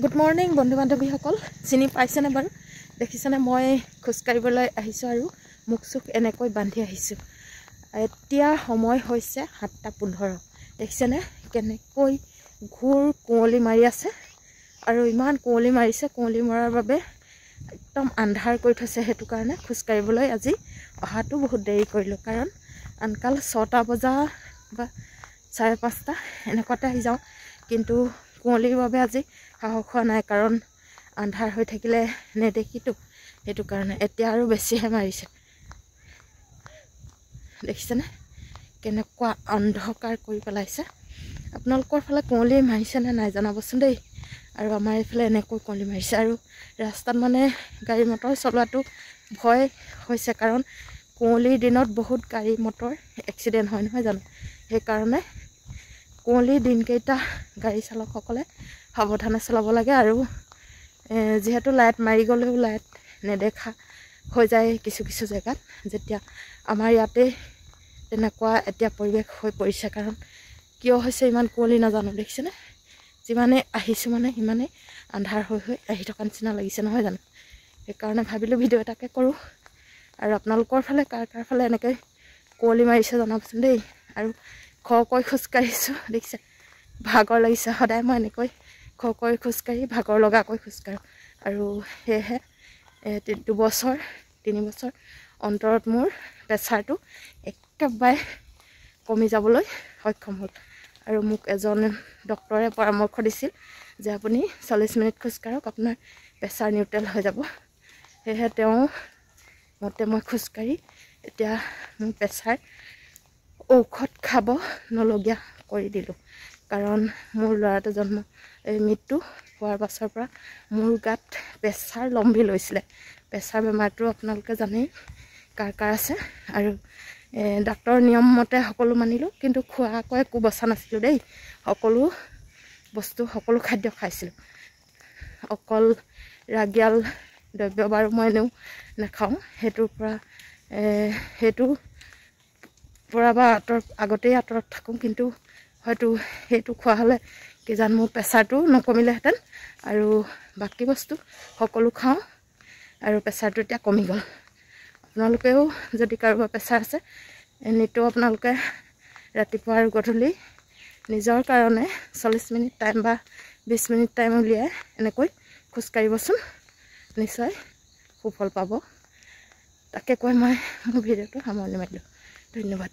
Good morning, বন্ধু বান্ধৱীসকল চিনি পাইছেনে বাৰু দেখিছেনে মই খোজ কাঢ়িবলৈ আহিছো আৰু মুখ চুখ এনেকৈ বান্ধি আহিছো এতিয়া সময় হৈছে 7:15 দেখিছেনে কেনেকৈ ঘূৰ কোঁৱলী মাৰি আছে আৰু ইমান কোঁৱলী মাৰিছে কোঁৱলী মৰাৰ বাবে একদম আন্ধাৰ কৰি থৈছে হেতু কাৰণে খোজ কাঢ়িবলৈ আজি অহাটো বহুত দেৰি কৰিলো কাৰণ আনকাল 6টা বজা বা 5:30 এনেকুৱাতে আহি যাওঁ কিন্তু কোঁৱলীৰ বাবে আজি সাহস হোৱা নাই কাৰণ আন্ধাৰ হৈ থাকিলে নেদেখিতো হেতু কাৰণে এতিয়া আৰু বেছিহে মাৰিছে দেখিছেনে কেনেকুৱা অন্ধকাৰ কৰি পেলাইছে আপোনালোকৰ ফালে কোঁৱলী মাৰিছে নে নাই জনাবচোন দেই আৰু আমাৰ এইফালে এনেকৈ কোঁৱলী মাৰিছে আৰু ৰাস্তাত মানে গাড়ী মটৰ চলোৱাটো ভয় হৈছে কাৰণ কোঁৱলীৰ দিনত বহুত গাড়ী মটৰ এক্সিডেন্ট হয় নহয় জানো সেই কাৰণে কোঁৱলীৰ দিনকেইটা গাড়ী চালকসকলে সাৱধানে চলাব লাগে আৰু যেহেতু লাইট মাৰি গলেও লাইট নেদেখা হৈ যায় কিছু কিছু জায়গাত যেতিয়া আমাৰ ইয়াতে তেনেকুৱা এতিয়া পৰিৱেশ হৈ পৰিছে কাৰণ কিয় হৈছে ইমান কোঁৱলী নাজানো দেখিছেনে যিমানে আহিছো মানে ইমানে আন্ধাৰ হৈ হৈ আহি থকা নিচিনা লাগিছে নহয় জানো সেই কাৰণে ভাবিলো ভিডিও এটাকে কৰো আৰু আপোনালোকৰ ফালে কাৰ ফালে এনেকৈ কোঁৱলী মাৰিছে জনাবচোন দেই আৰু খকৈ খোজ কাঢ়িছো দেখিছে ভাগৰ লাগিছে সদায় মই এনেকৈ খকৈ খোজ কাঢ়ি ভাগৰ লগাকৈ খোজ কাঢ়ো আৰু হেহে 3 বছৰ অন্তৰত মোৰ প্ৰেছাৰটো একেবাৰে কমি যাবলৈ সক্ষম হ'ল আৰু মোক এজন ডক্টৰে পৰামৰ্শ দিছিল যে আপুনি 40 মিনিট খোজ কাঢ়ক আপোনাৰ প্ৰেছাৰ নিউট্ৰেল হৈ যাব হেহে তেওঁ মতে মই খোজ কাঢ়ি এতিয়া মোৰ প্ৰেছাৰ ঔষধ খাব নলগীয়া কৰি দিলো কাৰণ মোৰ ল'ৰাটো জন্ম মৃত্যু হোৱাৰ পাছৰ পৰা মোৰ গাত প্ৰেছাৰ লম্ভি লৈছিলে প্ৰেছাৰ বেমাৰটো আপোনালোকে জানেই কাৰ আছে আৰু ডাক্তৰৰ নিয়ম মতে সকলো মানিলো কিন্তু খোৱাকৈ একো বচা নাছিলো দেই সকলো বস্তু সকলো খাদ্য খাইছিলো অকল ৰাগিয়াল দ্ৰব্য বাৰু মই এনেও নাখাওঁ হেতুৰ পৰা বা আগতেই আঁতৰত থাকোঁ কিন্তু হয়তো সেইটো খোৱা হ'লে কিজান মোৰ প্ৰেছাৰটো নকমিলেহেঁতেন আৰু বাকী বস্তু সকলো খাওঁ আৰু প্ৰেছাৰটো এতিয়া কমি গ'ল আপোনালোকেও যদি কাৰোবাৰ প্ৰেছাৰ আছে নিতৌ আপোনালোকে ৰাতিপুৱা আৰু গধূলি নিজৰ কাৰণে 40 মিনিট টাইম বা 20 মিনিট টাইম উলিয়াই এনেকৈ খোজ কাঢ়িবচোন নিশ্চয় সুফল পাব তাকে কৈ মই মোৰ ভিডিঅ'টো সামৰণি মাৰিলোঁ ধন্যবাদ